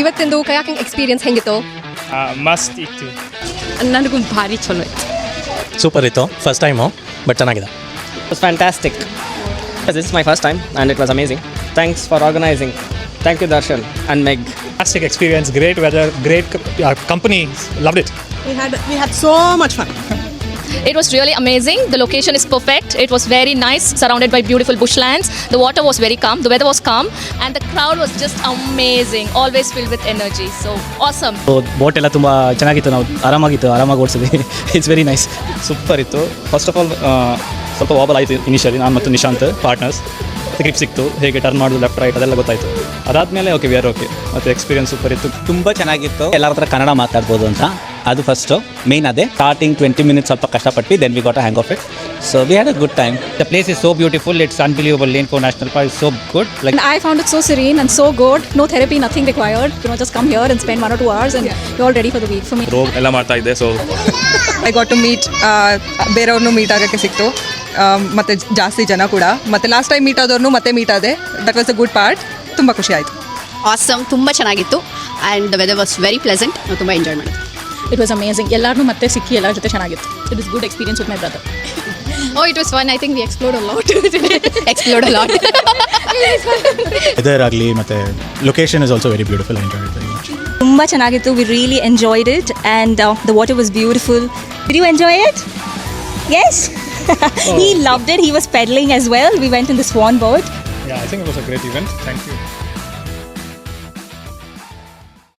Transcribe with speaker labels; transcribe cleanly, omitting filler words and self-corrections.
Speaker 1: ಇವತ್ತಿಂದು kayaking experience ಹೆಂಗಿತ್ತು?
Speaker 2: ಮಸ್ತ್ ಇತ್ತು.
Speaker 1: ನನಗೂ ಭಾರಿ ಚಲೋ ಇತ್ತು.
Speaker 3: ಸೂಪರ್ ಇತ್ತು. ಫಸ್ಟ್ ಟೈಮು ಬಟ್ ಚೆನ್ನಾಗಿದೆ.
Speaker 4: It was fantastic. This is my first time and it was amazing. Thanks for organizing. Thank you Darshan and Meg.
Speaker 2: Fantastic experience, great weather, great company, loved it.
Speaker 5: We had so much fun.
Speaker 6: It was really amazing. The location is perfect. It was very nice, surrounded by beautiful bushlands. The water was very calm. The weather was calm, and the crowd was just amazing. Always filled with energy. So awesome.
Speaker 7: Boat ಎಲ್ಲ ತುಂಬ ಚೆನ್ನಾಗಿತ್ತು. ನಾವು ಆರಾಮಾಗಿ ಓಡಿಸಿದ್ವಿ. It's very nice.
Speaker 8: Super ಇತ್ತು. First of all ಸ್ವಲ್ಪ wobble ಆಯಿತು initially. ನಾನು ಮತ್ತು ನಿಶಾಂತ್ ಪಾರ್ಟ್ನರ್ಸ್ ಗ್ರಿಪ್ ಸಿಕ್ತು, ಹೇಗೆ ಟರ್ನ್ ಮಾಡೋದು ಲೆಫ್ಟ್ ರೈಟ್ ಅದೆಲ್ಲ ಗೊತ್ತಾಯಿತು. ಅದಾದಮೇಲೆ ಓಕೆ ವಿ ಆರ್ ಓಕೆ. ಮತ್ತು ಎಕ್ಸ್ಪೀರಿಯನ್ಸ್ ಸೂಪರ್ ಇತ್ತು.
Speaker 9: ತುಂಬ ಚೆನ್ನಾಗಿತ್ತು. ಎಲ್ಲರ ಹತ್ರ ಕನ್ನಡ ಮಾತಾಡ್ಬೋದು ಅಂತ ಅದು ಫಸ್ಟು ಮೇನ್. ಅದೇ ಸ್ಟಾರ್ಟಿಂಗ್ 20 minutes ಸ್ವಲ್ಪ ಕಷ್ಟಪಟ್ಟು then we got a hang of it. So we had a good time.
Speaker 7: The place is so beautiful. It's unbelievable. ಲೇನ್ಕೋ national park is so good.
Speaker 10: And I found it so serene and so good. No therapy, nothing required. Just come here and spend 1 or 2 hours and you're all ready for the week. For me,
Speaker 8: ರೋಗ್ ಎಲ್ಲ ಮಾಡ್ತಾ ಇದ್ದೆ. So
Speaker 5: I got to meet ಬೇರೆಯವ್ರನ್ನೂ meet ಆಗೋಕ್ಕೆ ಸಿಕ್ತು. ಮತ್ತು ಜಾಸ್ತಿ ಜನ ಕೂಡ. ಮತ್ತು ಲಾಸ್ಟ್ ಟೈಮ್ ಮೀಟ್ ಆದವ್ರನ್ನೂ ಮತ್ತೆ ಮೀಟ್ ಆದೆ. That was a good part. ತುಂಬ ಖುಷಿ ಆಯಿತು.
Speaker 11: ಆಸಮ್, ತುಂಬ ಚೆನ್ನಾಗಿತ್ತು. And the weather was very pleasant. ನಾವು ತುಂಬ ಎಂಜಾಯ್ ಮಾಡಿದ್ವಿ.
Speaker 10: it was amazing. ಎಲ್ಲರನ್ನೂ ಮತ್ತೆ ಸಿಕ್ಕಿ ಎಲ್ಲರ ಜೊತೆ ಚೆನ್ನಾಗಿತ್ತು. It was good experience with my brother.
Speaker 1: Oh, it was fun. I think we explored a lot.
Speaker 11: Explored a lot.
Speaker 3: Weather ಆಗಲಿ ಮತ್ತು location is also very beautiful. I enjoyed it very much.
Speaker 10: ತುಂಬ ಚೆನ್ನಾಗಿತ್ತು. We really enjoyed it and the water was beautiful. Did you enjoy it? Yes. He loved it. He was paddling as well. We went in the swan boat.
Speaker 8: Yeah, I think it was a great event. Thank you.